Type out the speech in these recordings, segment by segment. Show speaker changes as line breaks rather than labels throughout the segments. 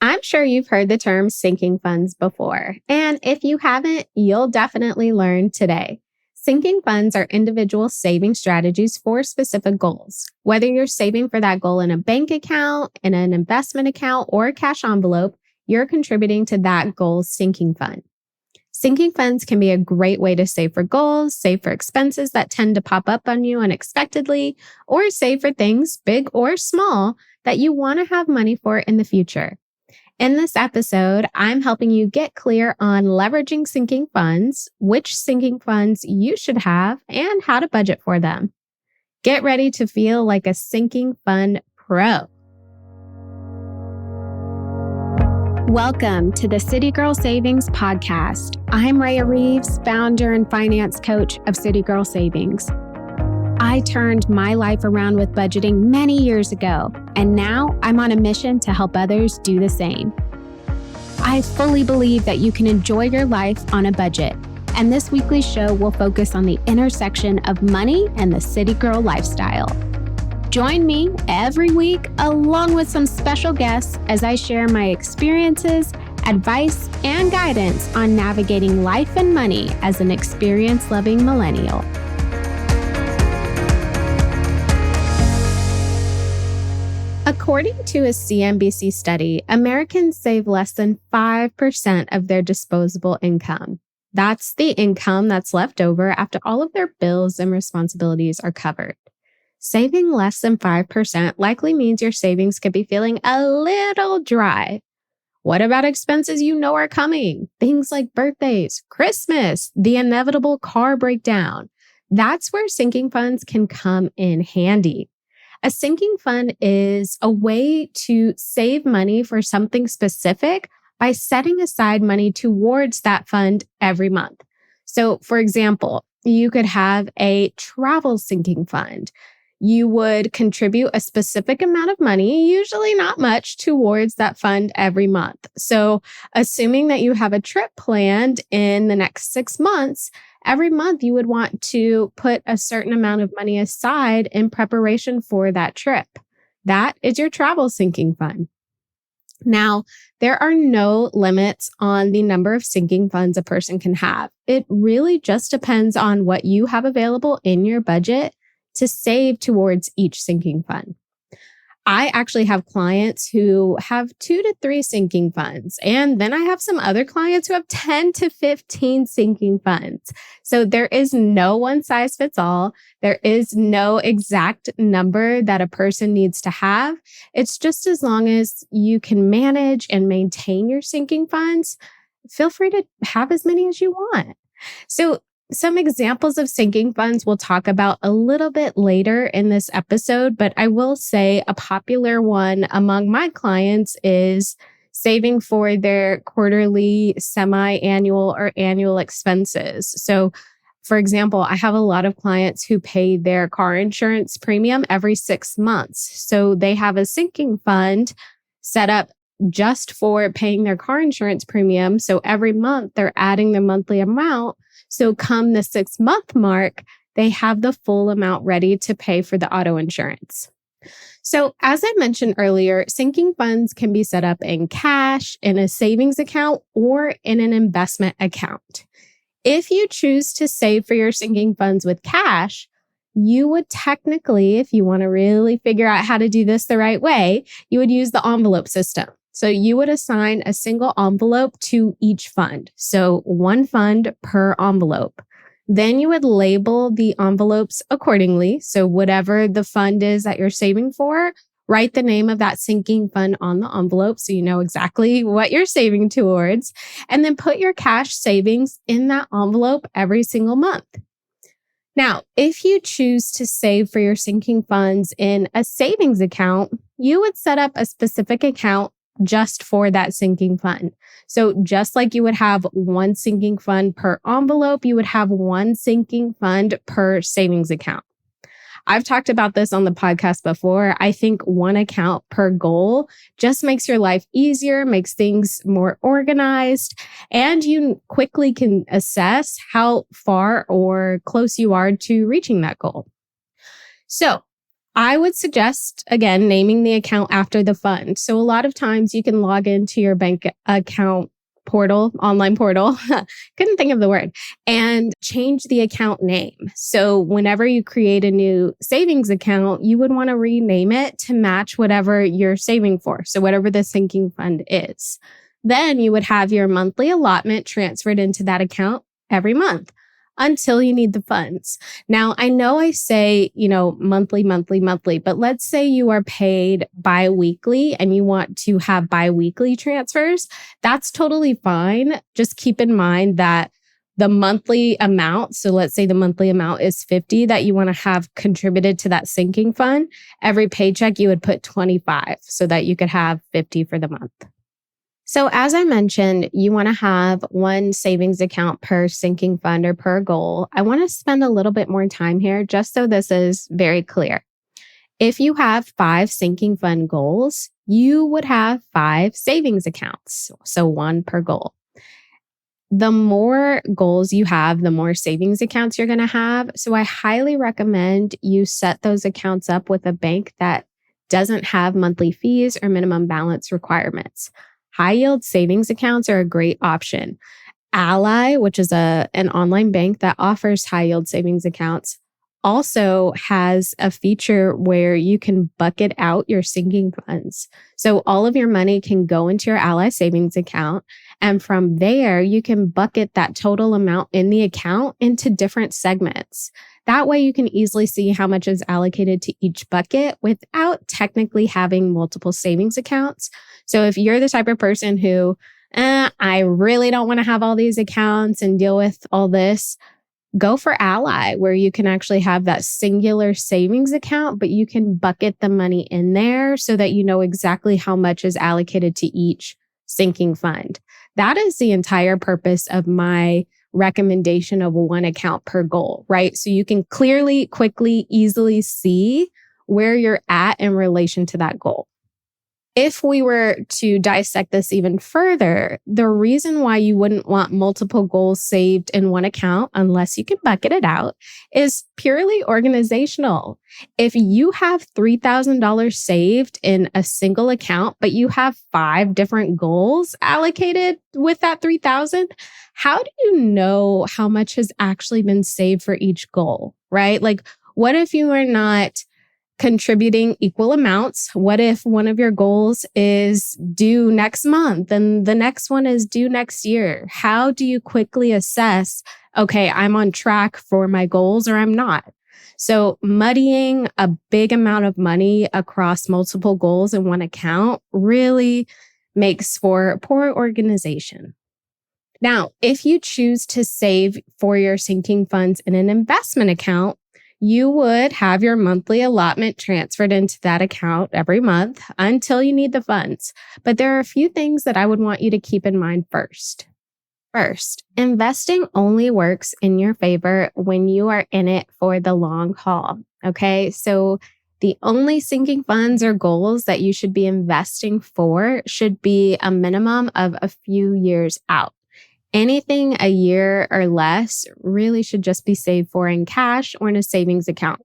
I'm sure you've heard the term sinking funds before, and if you haven't, you'll definitely learn today. Sinking funds are individual saving strategies for specific goals. Whether you're saving for that goal in a bank account, in an investment account, or a cash envelope, you're contributing to that goal's sinking fund. Sinking funds can be a great way to save for goals, save for expenses that tend to pop up on you unexpectedly, or save for things, big or small, that you want to have money for in the future. In this episode, I'm helping you get clear on leveraging sinking funds, which sinking funds you should have, and how to budget for them. Get ready to feel like a sinking fund pro. Welcome to the City Girl Savings Podcast. I'm Raya Reeves, founder and finance coach of City Girl Savings. I turned my life around with budgeting many years ago, and now I'm on a mission to help others do the same. I fully believe that you can enjoy your life on a budget, and this weekly show will focus on the intersection of money and the city girl lifestyle. Join me every week along with some special guests as I share my experiences, advice, and guidance on navigating life and money as an experience-loving millennial. According to a CNBC study, Americans save less than 5% of their disposable income. That's the income that's left over after all of their bills and responsibilities are covered. Saving less than 5% likely means your savings could be feeling a little dry. What about expenses you know are coming? Things like birthdays, Christmas, the inevitable car breakdown. That's where sinking funds can come in handy. A sinking fund is a way to save money for something specific by setting aside money towards that fund every month. So, for example, you could have a travel sinking fund. You would contribute a specific amount of money, usually not much, towards that fund every month. So, assuming that you have a trip planned in the next 6 months, every month you would want to put a certain amount of money aside in preparation for that trip. That is your travel sinking fund. Now, there are no limits on the number of sinking funds a person can have. It really just depends on what you have available in your budget to save towards each sinking fund. I actually have clients who have 2 to 3 sinking funds, and then I have some other clients who have 10 to 15 sinking funds. So there is no one size fits all. There is no exact number that a person needs to have. It's just as long as you can manage and maintain your sinking funds, feel free to have as many as you want. So some examples of sinking funds we'll talk about a little bit later in this episode, but I will say a popular one among my clients is saving for their quarterly, semi-annual, or annual expenses. So, for example, I have a lot of clients who pay their car insurance premium every 6 months. So they have a sinking fund set up just for paying their car insurance premium. So every month they're adding their monthly amount. So come the 6-month mark, they have the full amount ready to pay for the auto insurance. So as I mentioned earlier, sinking funds can be set up in cash, in a savings account, or in an investment account. If you choose to save for your sinking funds with cash, you would technically, if you want to really figure out how to do this the right way, you would use the envelope system. So you would assign a single envelope to each fund. So one fund per envelope. Then you would label the envelopes accordingly. So whatever the fund is that you're saving for, write the name of that sinking fund on the envelope so you know exactly what you're saving towards. And then put your cash savings in that envelope every single month. Now, if you choose to save for your sinking funds in a savings account, you would set up a specific account just for that sinking fund. So just like you would have one sinking fund per envelope, you would have one sinking fund per savings account. I've talked about this on the podcast before. I think one account per goal just makes your life easier, makes things more organized, and you quickly can assess how far or close you are to reaching that goal. So I would suggest, again, naming the account after the fund. So a lot of times you can log into your bank account portal, online portal, couldn't think of the word, and change the account name. So whenever you create a new savings account, you would want to rename it to match whatever you're saving for. So whatever the sinking fund is. Then you would have your monthly allotment transferred into that account every month until you need the funds. Now, I know I say, monthly, but let's say you are paid bi-weekly and you want to have bi-weekly transfers. That's totally fine. Just keep in mind that the monthly amount, so let's say the monthly amount is 50 that you want to have contributed to that sinking fund. Every paycheck, you would put 25 so that you could have 50 for the month. So as I mentioned, you want to have one savings account per sinking fund or per goal. I want to spend a little bit more time here just so this is very clear. If you have 5 sinking fund goals, you would have 5 savings accounts, so one per goal. The more goals you have, the more savings accounts you're going to have. So I highly recommend you set those accounts up with a bank that doesn't have monthly fees or minimum balance requirements. High yield savings accounts are a great option. Ally, which is an online bank that offers high yield savings accounts, also has a feature where you can bucket out your sinking funds. So all of your money can go into your Ally savings account. And from there, you can bucket that total amount in the account into different segments. That way you can easily see how much is allocated to each bucket without technically having multiple savings accounts. So if you're the type of person who, I really don't want to have all these accounts and deal with all this, go for Ally, where you can actually have that singular savings account, but you can bucket the money in there so that you know exactly how much is allocated to each sinking fund. That is the entire purpose of my recommendation of one account per goal, right? So you can clearly, quickly, easily see where you're at in relation to that goal. If we were to dissect this even further, the reason why you wouldn't want multiple goals saved in one account, unless you can bucket it out, is purely organizational. If you have $3,000 saved in a single account, but you have 5 different goals allocated with that $3,000, how do you know how much has actually been saved for each goal, right? Like, what if you are not contributing equal amounts? What if one of your goals is due next month and the next one is due next year? How do you quickly assess, okay, I'm on track for my goals or I'm not? So muddying a big amount of money across multiple goals in one account really makes for poor organization. Now, if you choose to save for your sinking funds in an investment account, you would have your monthly allotment transferred into that account every month until you need the funds. But there are a few things that I would want you to keep in mind first. First, investing only works in your favor when you are in it for the long haul. Okay, so the only sinking funds or goals that you should be investing for should be a minimum of a few years out. Anything a year or less really should just be saved for in cash or in a savings account.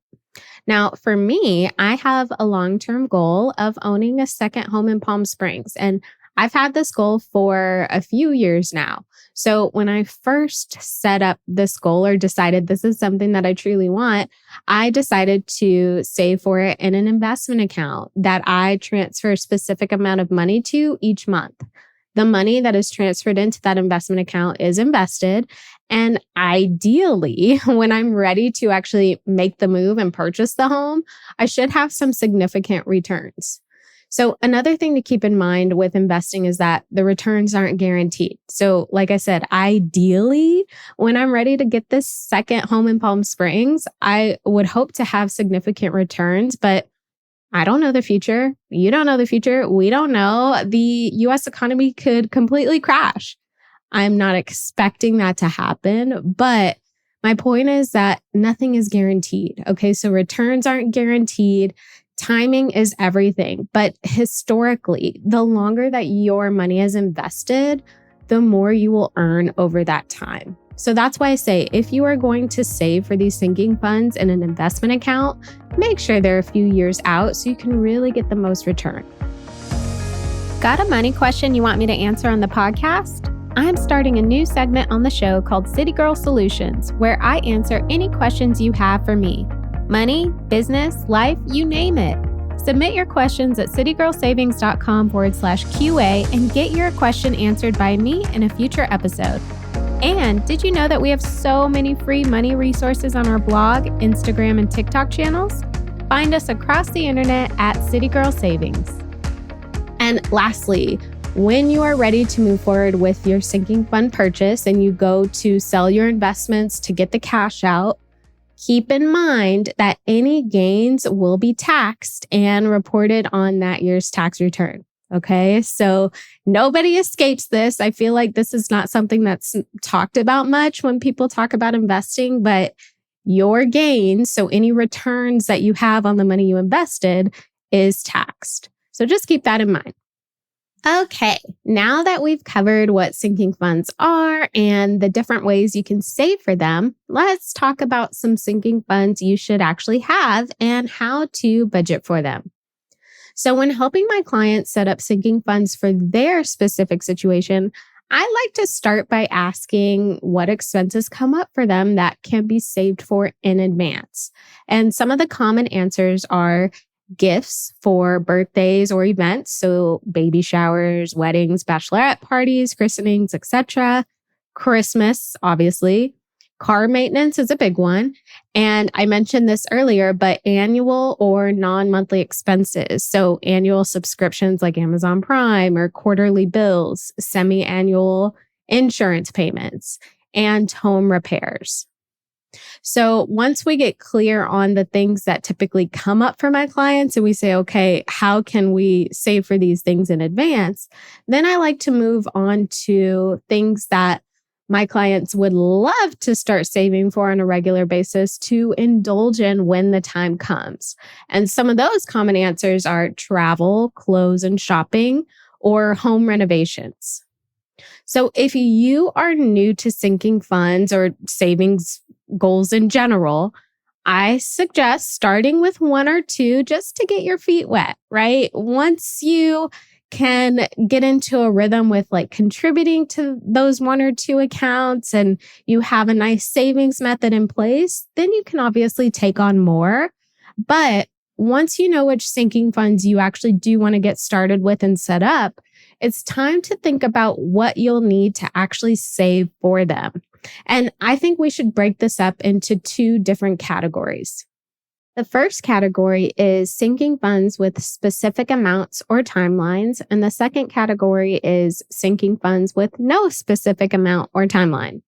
Now, for me, I have a long-term goal of owning a second home in Palm Springs, and I've had this goal for a few years now. So when I first set up this goal or decided this is something that I truly want, I decided to save for it in an investment account that I transfer a specific amount of money to each month. The money that is transferred into that investment account is invested. And ideally, when I'm ready to actually make the move and purchase the home, I should have some significant returns. So another thing to keep in mind with investing is that the returns aren't guaranteed. So like I said, ideally, when I'm ready to get this second home in Palm Springs, I would hope to have significant returns, but I don't know the future. You don't know the future. We don't know. The US economy could completely crash. I'm not expecting that to happen, but my point is that nothing is guaranteed. Okay, so returns aren't guaranteed. Timing is everything. But historically, the longer that your money is invested, the more you will earn over that time. So that's why I say, if you are going to save for these sinking funds in an investment account, make sure they're a few years out so you can really get the most return. Got a money question you want me to answer on the podcast? I'm starting a new segment on the show called City Girl Solutions, where I answer any questions you have for me. Money, business, life, you name it. Submit your questions at citygirlsavings.com/QA and get your question answered by me in a future episode. And did you know that we have so many free money resources on our blog, Instagram, and TikTok channels? Find us across the internet at City Girl Savings. And lastly, when you are ready to move forward with your sinking fund purchase and you go to sell your investments to get the cash out, keep in mind that any gains will be taxed and reported on that year's tax return. Okay, so nobody escapes this. I feel like this is not something that's talked about much when people talk about investing, but your gains, so any returns that you have on the money you invested, is taxed. So just keep that in mind. Okay, now that we've covered what sinking funds are and the different ways you can save for them, let's talk about some sinking funds you should actually have and how to budget for them. So when helping my clients set up sinking funds for their specific situation, I like to start by asking what expenses come up for them that can be saved for in advance. And some of the common answers are gifts for birthdays or events, so baby showers, weddings, bachelorette parties, christenings, etc. Christmas, obviously. Car maintenance is a big one. And I mentioned this earlier, but annual or non-monthly expenses. So annual subscriptions like Amazon Prime or quarterly bills, semi-annual insurance payments, and home repairs. So once we get clear on the things that typically come up for my clients and we say, okay, how can we save for these things in advance? Then I like to move on to things that my clients would love to start saving for on a regular basis to indulge in when the time comes. And some of those common answers are travel, clothes and shopping, or home renovations. So if you are new to sinking funds or savings goals in general, I suggest starting with one or two just to get your feet wet, right? Once you can get into a rhythm with like contributing to those one or two accounts and you have a nice savings method in place, then you can obviously take on more. But once you know which sinking funds you actually do want to get started with and set up, it's time to think about what you'll need to actually save for them. And I think we should break this up into two different categories. The first category is sinking funds with specific amounts or timelines, and the second category is sinking funds with no specific amount or timeline.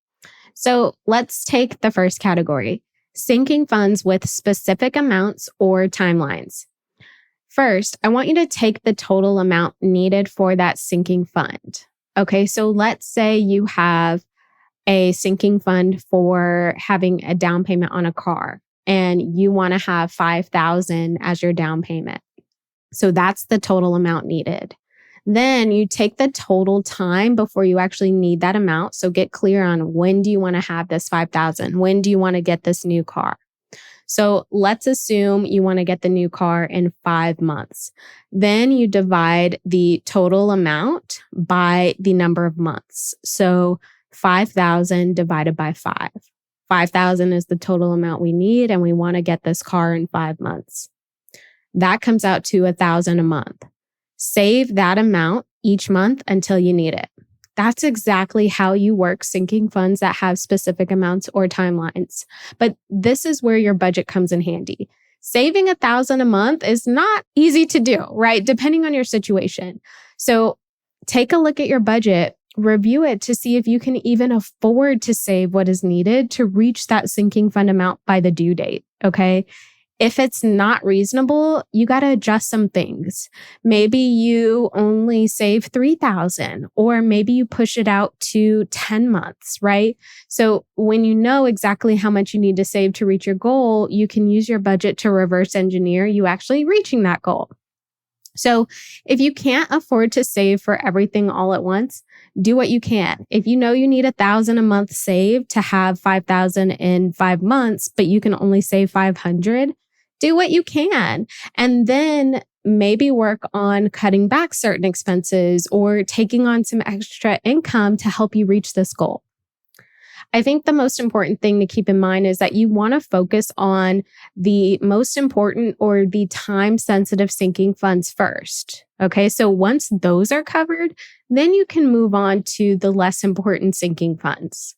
So let's take the first category, sinking funds with specific amounts or timelines. First, I want you to take the total amount needed for that sinking fund. Okay, so let's say you have a sinking fund for having a down payment on a car, and you want to have $5,000 as your down payment. So that's the total amount needed. Then you take the total time before you actually need that amount. So get clear on when do you want to have this $5,000? When do you want to get this new car? So let's assume you want to get the new car in 5 months. Then you divide the total amount by the number of months. So 5,000 divided by 5. 5,000 is the total amount we need, and we want to get this car in 5 months. That comes out to $1,000 a month. Save that amount each month until you need it. That's exactly how you work sinking funds that have specific amounts or timelines. But this is where your budget comes in handy. Saving $1,000 a month is not easy to do, right? Depending on your situation. So take a look at your budget. Review it to see if you can even afford to save what is needed to reach that sinking fund amount by the due date, okay? If it's not reasonable, you got to adjust some things. Maybe you only save $3,000, or maybe you push it out to 10 months, right? So when you know exactly how much you need to save to reach your goal, you can use your budget to reverse engineer you actually reaching that goal. So if you can't afford to save for everything all at once, do what you can. If you know you need $1,000 a month saved to have $5,000 in 5 months, but you can only save $500, do what you can. And then maybe work on cutting back certain expenses or taking on some extra income to help you reach this goal. I think the most important thing to keep in mind is that you want to focus on the most important or the time-sensitive sinking funds first. Okay, so once those are covered, then you can move on to the less important sinking funds.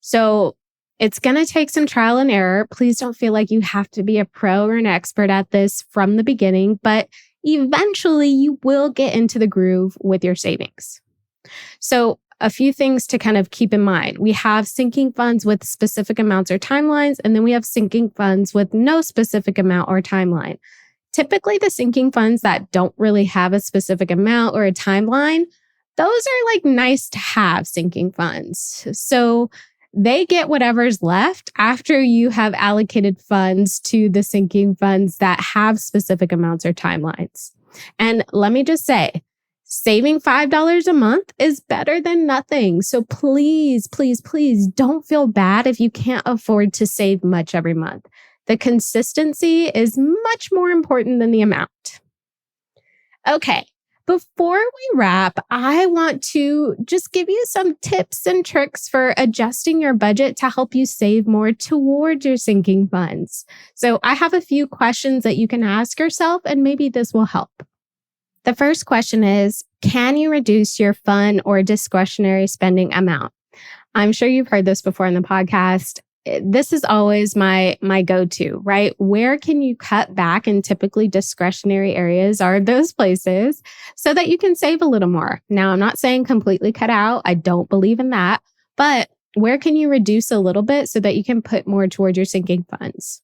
So it's going to take some trial and error. Please don't feel like you have to be a pro or an expert at this from the beginning, but eventually you will get into the groove with your savings. So a few things to kind of keep in mind. We have sinking funds with specific amounts or timelines, and then we have sinking funds with no specific amount or timeline. Typically, the sinking funds that don't really have a specific amount or a timeline, those are like nice to have sinking funds. So they get whatever's left after you have allocated funds to the sinking funds that have specific amounts or timelines. And let me just say, saving $5 a month is better than nothing. So please, please, please don't feel bad if you can't afford to save much every month. The consistency is much more important than the amount. Okay, before we wrap, I want to just give you some tips and tricks for adjusting your budget to help you save more towards your sinking funds. So I have a few questions that you can ask yourself, and maybe this will help. The first question is, can you reduce your fun or discretionary spending amount? I'm sure you've heard this before in the podcast. This is always my go-to, right? Where can you cut back? And typically discretionary areas are those places so that you can save a little more. Now, I'm not saying completely cut out. I don't believe in that. But where can you reduce a little bit so that you can put more towards your sinking funds?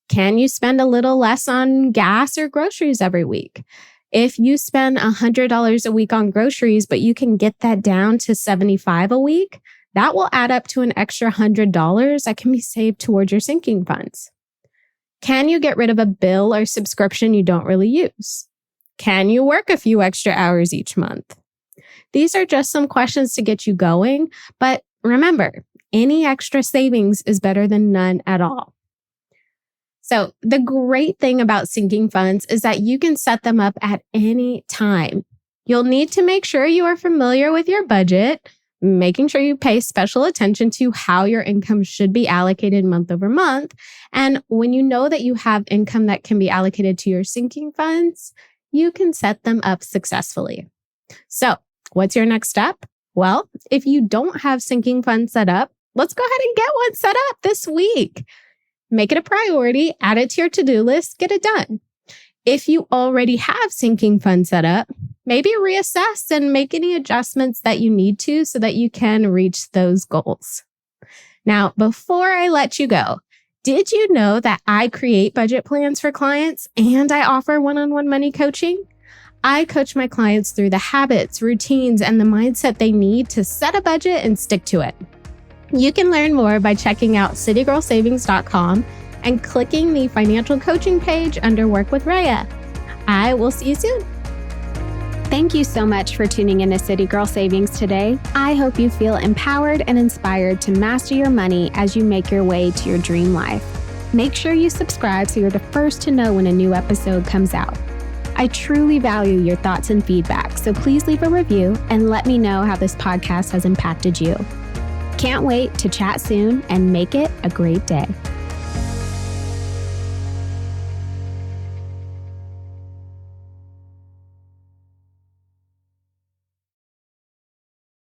Can you spend a little less on gas or groceries every week? If you spend $100 a week on groceries, but you can get that down to $75 a week, that will add up to an extra $100 that can be saved towards your sinking funds. Can you get rid of a bill or subscription you don't really use? Can you work a few extra hours each month? These are just some questions to get you going, but remember, any extra savings is better than none at all. So the great thing about sinking funds is that you can set them up at any time. You'll need to make sure you are familiar with your budget, making sure you pay special attention to how your income should be allocated month over month. And when you know that you have income that can be allocated to your sinking funds, you can set them up successfully. So what's your next step? Well, if you don't have sinking funds set up, let's go ahead and get one set up this week. Make it a priority, add it to your to-do list, get it done. If you already have sinking funds set up, maybe reassess and make any adjustments that you need to so that you can reach those goals. Now, before I let you go, did you know that I create budget plans for clients and I offer one-on-one money coaching? I coach my clients through the habits, routines, and the mindset they need to set a budget and stick to it. You can learn more by checking out citygirlsavings.com and clicking the financial coaching page under Work with Raya. I will see you soon. Thank you so much for tuning in to City Girl Savings today. I hope you feel empowered and inspired to master your money as you make your way to your dream life. Make sure you subscribe so you're the first to know when a new episode comes out. I truly value your thoughts and feedback, so please leave a review and let me know how this podcast has impacted you. Can't wait to chat soon and make it a great day.